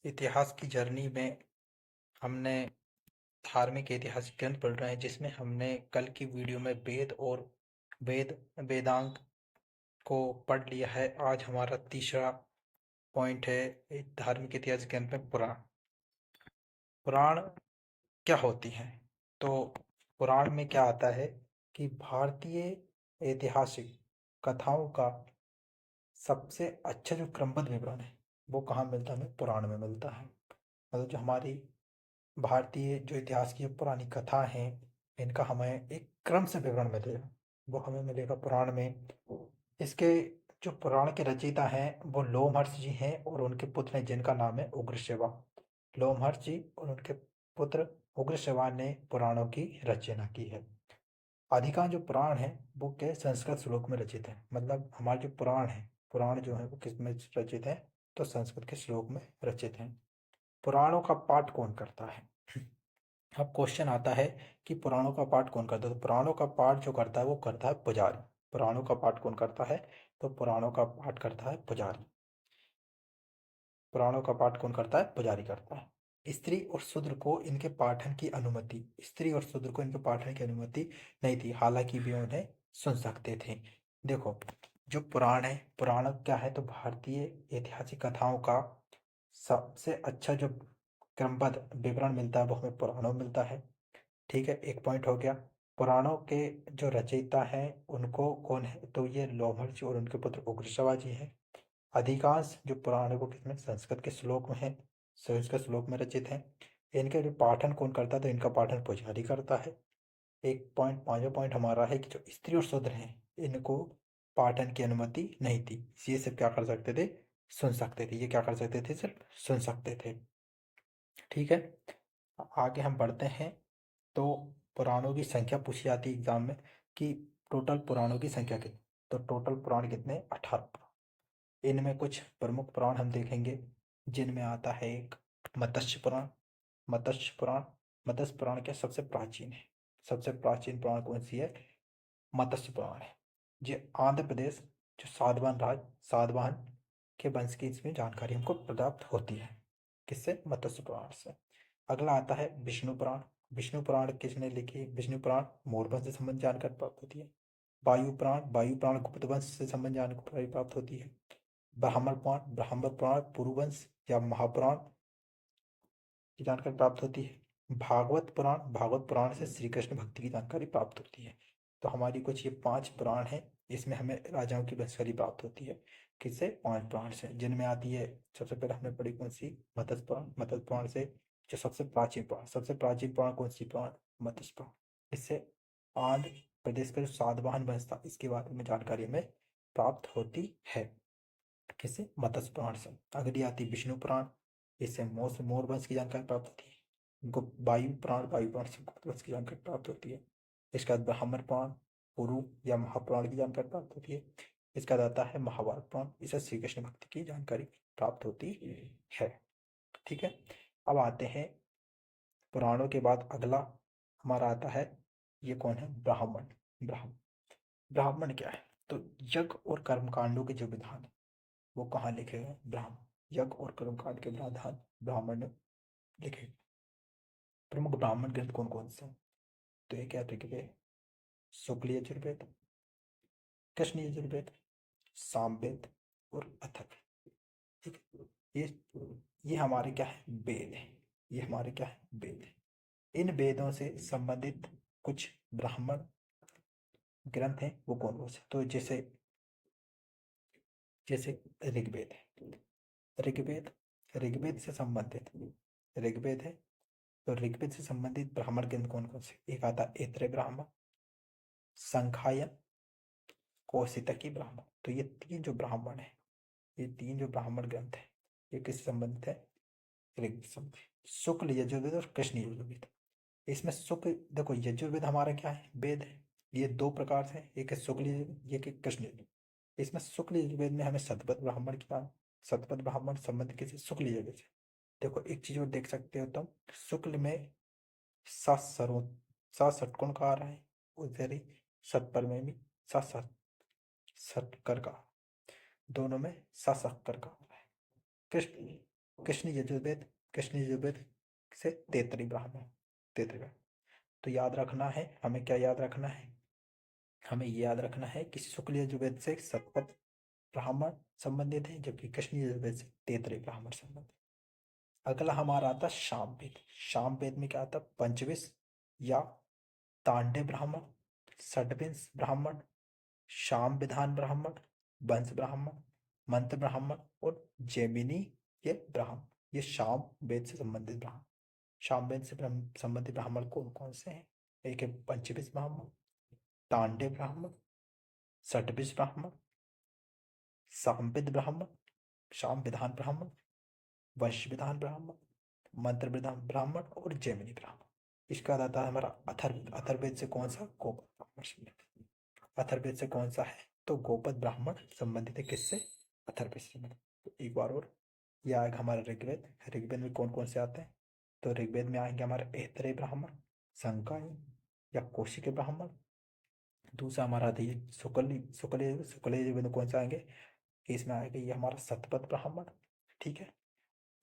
इतिहास की जर्नी में हमने धार्मिक ऐतिहासिक ग्रंथ पढ़ रहे हैं, जिसमें हमने कल की वीडियो में वेद और वेदांग को पढ़ लिया है। आज हमारा तीसरा पॉइंट है धार्मिक ऐतिहासिक ग्रंथ में पुराण। पुराण क्या होती हैं? तो पुराण में क्या आता है कि भारतीय ऐतिहासिक कथाओं का सबसे अच्छा जो क्रमबद्ध विवरण है वो कहाँ मिलता है? हमें पुराण में मिलता है। मतलब जो हमारी भारतीय जो इतिहास की पुरानी कथा हैं, इनका हमें एक क्रम से विवरण मिलेगा, वो हमें मिलेगा पुराण में। इसके जो पुराण के रचयिता हैं वो लोमहर्ष जी हैं और उनके पुत्र हैं जिनका नाम है उग्रसेवा। लोमहर्ष जी और उनके पुत्र उग्रसेवा ने पुराणों की रचना की है। अधिकांश जो पुराण है वो के संस्कृत श्लोक में रचित है। मतलब हमारे जो पुराण जो है वो किस में रचित है? तो संस्कृत के श्लोक में रचित हैं। पुराणों का पाठ कौन करता है? अब क्वेश्चन आता है कि पुराणों का पाठ कौन करता है? तो पुराणों का पाठ जो करता है वो करता है पुजारी। पुराणों का पाठ कौन करता है? तो पुराणों का पाठ करता है पुजारी। पुराणों का पाठ कौन करता है? पुजारी करता है। स्त्री और शूद्र को इनके पाठन की अनुमति नहीं थी, हालांकि वे उन्हें सुन सकते थे। देखो, जो पुराण है, पुराण क्या है? तो भारतीय ऐतिहासिक कथाओं का सबसे अच्छा जो क्रमबद्ध विवरण मिलता है वो हमें पुराणों में मिलता है। ठीक है, एक पॉइंट हो गया। पुराणों के जो रचयिता हैं उनको कौन है? तो ये लोमहर जी और उनके पुत्र उग्रसेवा जी हैं। अधिकांश जो पुराण है वो किसमें? संस्कृत के श्लोक में है, संस्कृत श्लोक में रचित हैं। इनके जो पाठन कौन करता है? तो इनका पाठन पुजारी करता है। एक पॉइंट, पांचवा पॉइंट हमारा है कि जो स्त्री और शूद्र हैं इनको पाठन की अनुमति नहीं थी। ये सिर्फ क्या कर सकते थे? सुन सकते थे। ये क्या कर सकते थे? सिर्फ सुन सकते थे। ठीक है, आगे हम बढ़ते हैं। तो पुराणों की संख्या पूछी जाती है एग्जाम में कि टोटल पुराणों की संख्या कितनी? तो टोटल पुराण कितने? 18। इनमें कुछ प्रमुख पुराण हम देखेंगे, जिनमें आता है एक मत्स्य पुराण। मत्स्य पुराण, मत्स्य पुराण क्या सबसे प्राचीन है? सबसे प्राचीन पुराण कौन सी है? मत्स्य पुराण है। ये आंध्र प्रदेश जो सातवाहन के वंश की इसमें जानकारी हमको प्राप्त होती है। किससे? मत्स्य पुराण से। अगला आता है विष्णु पुराण। विष्णु पुराण किसने लिखी? विष्णु पुराण मोरवंश से संबंध जानकारी प्राप्त होती है। वायु पुराण गुप्त वंश से संबंध जानकारी प्राप्त होती है। ब्राह्मण पुराण पुरुवंश या महापुराण की जानकारी प्राप्त होती है। भागवत पुराण से श्री कृष्ण भक्ति की जानकारी प्राप्त होती है। तो हमारी कुछ ये 5 पुराण हैं, इसमें हमें राजाओं की जानकारी प्राप्त होती है। किससे? 5 पुराण से, जिनमें आती है सबसे पहले हमने पढ़ी कौन सी? मत्स्य पुराण। मत्स्य पुराण से जो सबसे प्राचीन पुराण कौन सी पुराण? मत्स्य पुराण। इससे आंध्र प्रदेश का जो सातवाहन वंश था इसके बारे में जानकारी हमें प्राप्त होती है। किससे? मत्स्य पुराण से। अगली आती विष्णु पुराण, इससे मोर वंश की जानकारी प्राप्त होती है। वायु पुराण से गुप्त वंश की जानकारी प्राप्त होती है। इसके बाद ब्राह्मण पुराण पुरु या महापुराण की जानकारी प्राप्त होती है। इसका बाद आता है महाभारत पुराण, इससे श्री कृष्ण भक्ति की जानकारी प्राप्त होती है। ठीक है, अब आते हैं पुराणों के बाद अगला हमारा आता है, ये कौन है? ब्राह्मण। ब्राह्मण ब्राह्मण क्या है? तो यज्ञ और कर्मकांडों के जो विधान है वो कहाँ लिखे गए? ब्राह्मण। यज्ञ और कर्मकांड के विधान ब्राह्मण ने लिखे। प्रमुख ब्राह्मण ग्रंथ कौन कौन से हैं? तो एक है ऋग्वेद, शुक्ल यजुर्वेद, कृष्ण यजुर्वेद, सामवेद और अथर्ववेद। ठीक है, ये हमारे क्या है? वेद है। ये हमारे क्या है? वेद है। इन वेदों से संबंधित कुछ ब्राह्मण ग्रंथ हैं, वो कौन कौन से? तो जैसे जैसे ऋग्वेद है। ऋग्वेद ऋग्वेद से संबंधित ऋग्वेद है। तो ऋग्वेद से संबंधित ब्राह्मण ग्रंथ कौन कौन से? एक आता है ऐत्रेय ब्राह्मण, संखायन, कौशितकी ब्राह्मण। तो ये तीन जो ब्राह्मण है, ये तीन जो ब्राह्मण ग्रंथ है, ये किससे संबंधित है? ऋग्वेद से संबंधित। शुक्ल यजुर्वेद और कृष्ण यजुर्वेद। इसमें शुक्ल, देखो यजुर्वेद हमारा क्या है? वेद है। ये दो प्रकार से, एक है शुक्ल यजुर्वेद, एक है कृष्ण यजुर्वेद। इसमें शुक्ल यजुर्वेद में हमें शतपथ ब्राह्मण संबंध किसी शुक्ल यजुर्वेद से। देखो एक चीज और देख सकते हो तुम, शुक्ल में सात सरो सात षटकोण का आ रहा है, उधर ही सतपर में भी सात सात षटकर का, दोनों में सात शक्कर का आ रहा है। कृष्ण कृष्ण यजुर्वेद, कृष्ण यजुर्वेद से तैतरीय ब्राह्मण, तैतरीय ब्राह्मण। तो याद रखना है, हमें क्या याद रखना है, हमें ये याद रखना है कि शुक्ल यजुर्वेद से शतपथ ब्राह्मण संबंधित है, जबकि कृष्ण यजुर्वेद से तैतरीय ब्राह्मण संबंधित। अगला हमारा आता सामवेद। सामवेद में क्या आता, पंचविंश या तांडव ब्राह्मण, षड्विंश ब्राह्मण, शाम विधान ब्राह्मण, वंश ब्राह्मण, मंत्र ब्राह्मण और जैमिनी ये ब्राह्मण, ये शाम वेद से संबंधित ब्राह्मण। शाम वेद से संबंधित ब्राह्मण कौन कौन से हैं? एक है पंचविंश ब्राह्मण, तांडव ब्राह्मण, षड्विंश ब्राह्मण, सामवेद ब्राह्मण, शाम विधान ब्राह्मण, वंश विधान ब्राह्मण, मंत्र विधान ब्राह्मण और जैमिनी ब्राह्मण। इसका आता है हमारा अथर्व। अथर्ववेद से कौन सा? गोपद ब्राह्मण संबंधित। अथर्ववेद से कौन सा है? तो गोपद ब्राह्मण संबंधित है। किससे? अथर्ववेद से संबंधित। तो एक बार और, यह आएगा हमारा ऋग्वेद। ऋग्वेद में कौन कौन से आते हैं? तो ऋग्वेद में आएंगे हमारे ऐतरेय ब्राह्मण, संकाय या कौशिक ब्राह्मण। दूसरा हमारा आता है शुक्ल, शुक्ल यजुर्वेद में कौन से आएंगे? इसमें आएगा ये हमारा शतपथ ब्राह्मण। ठीक है।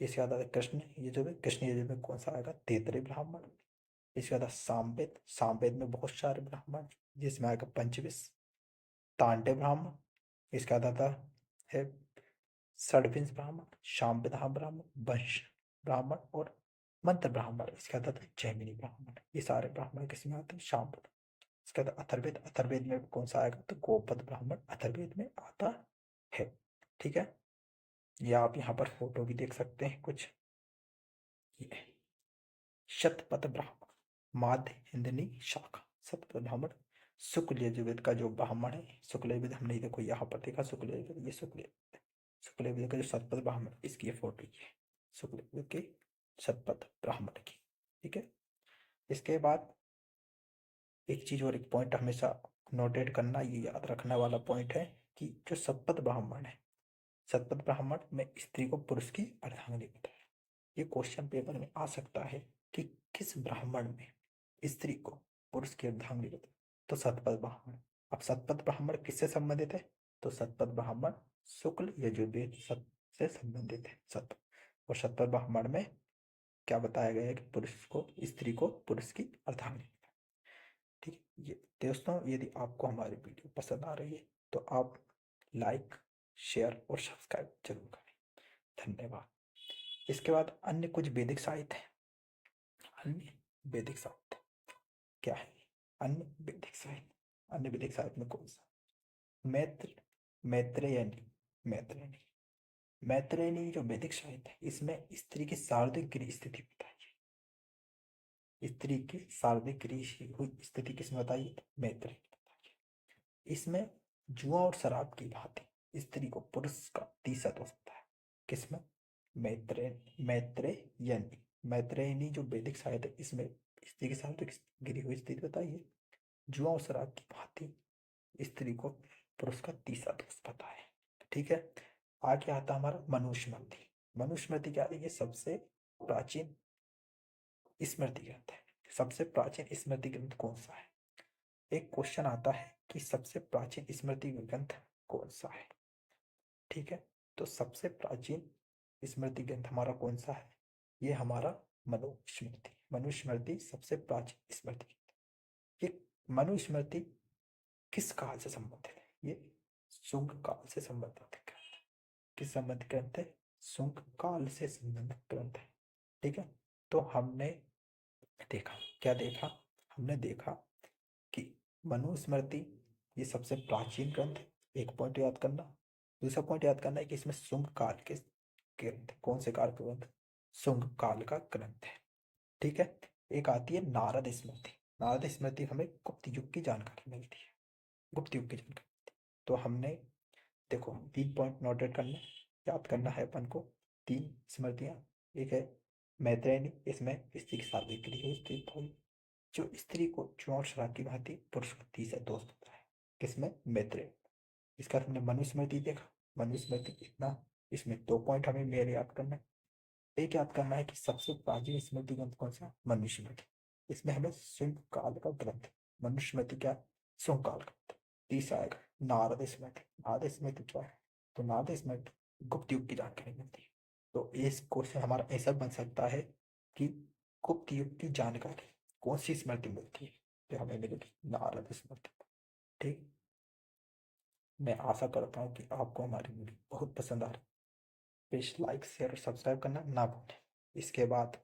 इसके बाद आता है कृष्ण यजुर्वेद। कृष्ण यजुर्वेद में कौन सा आएगा? तैतरीय ब्राह्मण। इसके बाद सामवेद। सामवेद में बहुत सारे ब्राह्मण, जिसमें आएगा पंचविंश, तांडव ब्राह्मण। इसके बाद आता है षड्विंश ब्राह्मण, शामविधान ब्राह्मण, वंश ब्राह्मण और मंत्र ब्राह्मण। इसके बाद आता है जैमिनी ब्राह्मण। ये सारे ब्राह्मण किसमें आते हैं? शामवेद। इसके बाद अथर्ववेद। अथर्ववेद में कौन सा आएगा? तो गोपद ब्राह्मण अथर्ववेद में आता है। ठीक है। ये आप यहाँ पर फोटो भी देख सकते हैं कुछ। ये शतपथ ब्राह्मण, माध्य हिंदनी शाखा। शतपथ ब्राह्मण शुक्ल यजुर्वेद का जो ब्राह्मण है, शुक्ल यजुर्वेद हमने देखो यहाँ पर देखा, शुक्ल यजुर्वेद, ये शुक्ल यजुर्वेद का जो शतपथ ब्राह्मण, इसकी ये फोटो ये है, शुक्ल यजुर्वेद के शतपथ ब्राह्मण की। ठीक है। इसके बाद एक चीज और, एक पॉइंट हमेशा नोटेट करना, ये याद रखने वाला पॉइंट है कि जो शतपथ ब्राह्मण है, शतपथ ब्राह्मण में स्त्री को पुरुष की अर्धांगिनी बताया। ये क्वेश्चन पेपर में आ सकता है कि किस ब्राह्मण में स्त्री को पुरुष की अर्धांगिनी बताई? तो शतपथ ब्राह्मण। अब शतपथ ब्राह्मण किससे संबंधित है? तो शतपथ ब्राह्मण शुक्ल यजुर्वेद से संबंधित है शतपथ। और शतपथ ब्राह्मण में क्या बताया गया है कि पुरुष को, स्त्री को पुरुष की अर्धांगिनी। ठीक है। ये दोस्तों, यदि आपको हमारी वीडियो पसंद आ रही है तो आप लाइक, शेयर और सब्सक्राइब जरूर करें। धन्यवाद। इसके बाद अन्य कुछ वैदिक साहित्य है। अन्य वैदिक साहित्य क्या है? अन्य वैदिक साहित्य, अन्य वैदिक साहित्य में कौन सा? मैत्र, मैत्रेयनी, मैत्रेयनी, मैत्रेयनी जो वैदिक साहित्य है, इसमें स्त्री की शारीरिक गृह स्थिति बताइए। स्त्री की शारीरिक गृह हुई स्थिति किसमें बताइए? मैत्रेयनी बताइए। इसमें जुआ और शराब की भांति स्त्री को पुरुष का तीसरा दोष बताया। किसमें? मैत्रेयनी, मैत्रेयनी जो वैदिक साहित्य है, इसमें स्त्री के साथ गिरी हुई स्थिति बताइए। जुआ और शराब की भांति स्त्री को पुरुष का तीसरा दोष पता है। ठीक है। आगे आता हमारा मनुस्मृति। मनुस्मृति क्या है? ये सबसे प्राचीन स्मृति ग्रंथ है। सबसे प्राचीन स्मृति ग्रंथ कौन सा है? एक क्वेश्चन आता है कि सबसे प्राचीन स्मृति ग्रंथ कौन सा है। ठीक है। तो सबसे प्राचीन स्मृति ग्रंथ हमारा कौन सा है? ये हमारा मनुस्मृति। मनुस्मृति सबसे प्राचीन स्मृति। ये मनुस्मृति किस काल से संबंधित है? ये शुंग काल से संबंधित ग्रंथ। किस संबंधित ग्रंथ है? शुंग काल से संबंधित ग्रंथ है। ठीक है। तो हमने देखा, क्या देखा? हमने देखा कि मनुस्मृति ये सबसे प्राचीन ग्रंथ है। एक पॉइंट याद करना। दूसरा पॉइंट याद करना है कि इसमें शुंग काल के ग्रंथ, कौन से काल का ग्रंथ? शुंग काल का ग्रंथ है। ठीक है। एक आती है नारद स्मृति। नारद स्मृति हमें गुप्त युग की जानकारी मिलती है, गुप्त युग की जानकारी। तो हमने देखो 3 पॉइंट नोटेट करना, याद करना है अपन को। 3 स्मृतियां। एक है मैत्रेयनी, इसमें स्त्री की शारीरिक क्रिया स्थित हुई। जो स्त्री को चुनाव शराब की भांति पुरुष का तीसरा दोस्त होता है। किसमें? मैत्रेय। इसका तुमने मनुस्मृति देखा। मनुस्मृति इतना, इसमें 2 पॉइंट हमें मेरे याद करना है। एक याद करना है कि सबसे प्राचीन स्मृति ग्रंथ कौन सा? मनुस्मृति। इसमें हमें शुंग काल का ग्रंथ, मनुस्मृति क्या? शुंग काल का। तीसरा आएगा नारद स्मृति। नारद स्मृति क्या है? तो नारद स्मृति गुप्त युग की जानकारी मिलती है। तो इस क्वेश्चन हमारा ऐसा बन सकता है कि गुप्त युग की जानकारी कौन सी स्मृति मिलती है, तो हमें मिलेगी नारद स्मृति। ठीक, मैं आशा करता हूँ कि आपको हमारी वीडियो बहुत पसंद आ रही है। प्लीज लाइक शेयर और सब्सक्राइब करना ना भूलें। इसके बाद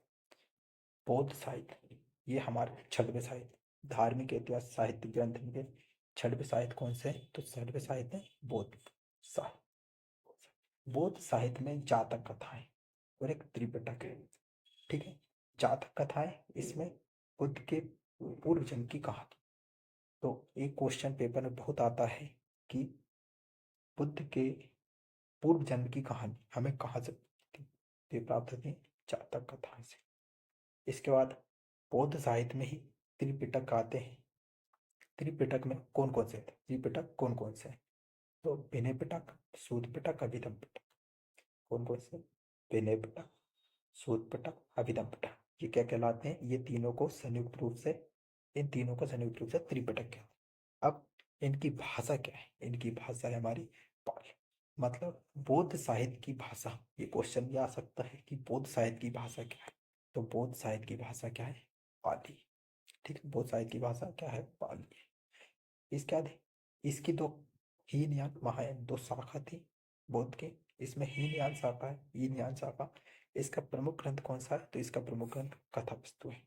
बौद्ध साहित्य, ये हमारे छठवें साहित्य, धार्मिक इतिहास साहित्य ग्रंथ के छठवें साहित्य कौन से हैं? तो छठवें साहित्य बौद्ध साहित्य। बौद्ध साहित्य में जातक कथाएं और एक त्रिपिटक है। ठीक है, जातक कथाएं, इसमें बुद्ध के पूर्व जन्म की कहानी। तो एक क्वेश्चन पेपर में बहुत आता है कि बुद्ध के पूर्व जन्म की कहानी हमें कहाँ से मिलती है? तो ये प्राप्त होती है जातक कथाएं से। इसके बाद बौद्ध साहित्य में ही त्रिपिटक आते हैं। त्रिपिटक में कौन कौन से थे? त्रिपिटक कौन कौन से हैं? तो विनय पिटक, सूत पिटक, अभिधम पिटक। कौन कौन से? विनय पिटक, सूत पिटक, अभिधम पिटक। ये क्या कहलाते हैं? ये तीनों को संयुक्त रूप से, इन तीनों को संयुक्त रूप से त्रिपिटक कहते हैं। अब इनकी भाषा क्या है? इनकी भाषा है हमारी पाली। मतलब बौद्ध साहित्य की भाषा, ये क्वेश्चन भी आ सकता है कि बौद्ध साहित्य की भाषा क्या है? तो बौद्ध साहित्य की भाषा क्या है? पाली। ठीक है, बौद्ध साहित्य की भाषा क्या है? पाली। इसके बाद इसकी दो हीन यान महायान दो शाखा थी बौद्ध की। इसमें हीनयान शाखा है, हीनयान शाखा। इसका प्रमुख ग्रंथ कौन सा है? तो इसका प्रमुख ग्रंथ कथा वस्तु है।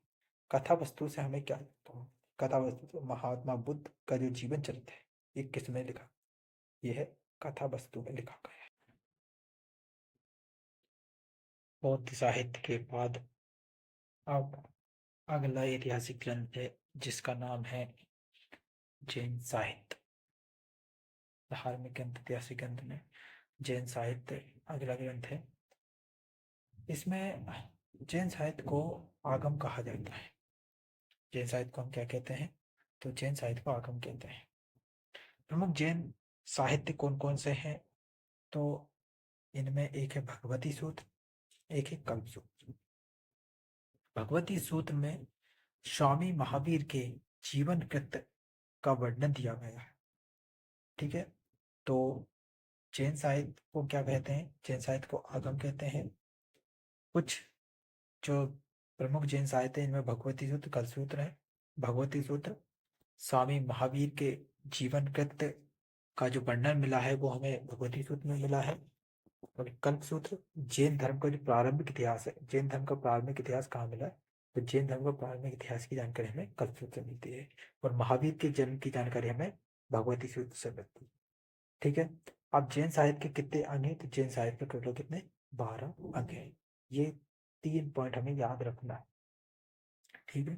कथा वस्तु से हमें क्या लगता है? कथा वस्तु तो महात्मा बुद्ध का जो जीवन चरित्र है, ये किसमें लिखा? यह है कथा वस्तु में लिखा गया है। बौद्ध साहित्य के बाद अब अगला ऐतिहासिक ग्रंथ है जिसका नाम है जैन साहित्य। धार्मिक ग्रंथ, ऐतिहासिक ग्रंथ में जैन साहित्य अगला ग्रंथ है। इसमें जैन साहित्य को आगम कहा जाता है। जैन साहित्य को हम क्या कहते हैं? तो जैन साहित्य को आगम कहते हैं। प्रमुख जैन साहित्य कौन कौन से हैं? तो इनमें एक है भगवती सूत्र, एक है कल्प सूत्र। भगवती सूत्र में स्वामी महावीर के जीवन कृत्य का वर्णन दिया गया है। ठीक है, तो जैन साहित्य को क्या कहते हैं? जैन साहित्य को आगम कहते हैं। कुछ जो प्रमुख जैन साहित्य है, इनमें भगवती सूत्र, कल्प सूत्र है। भगवती सूत्र स्वामी महावीर के जीवन कृत्य का जो वर्णन मिला है वो हमें भगवती सूत्र में मिला है। और कल्प सूत्र जैन धर्म का जो प्रारंभिक इतिहास है, जैन धर्म का प्रारंभिक इतिहास कहाँ मिला है? तो जैन धर्म का प्रारंभिक इतिहास की जानकारी हमें कल्प सूत्र से मिलती है। और महावीर के जन्म की जानकारी हमें भगवती सूत्र से मिलती है। ठीक है, अब जैन साहित्य के कितने अंग हैं? तो जैन साहित्य के टोटल कितने? 12 अंग हैं। ये 3 पॉइंट हमें याद रखना है। ठीक है,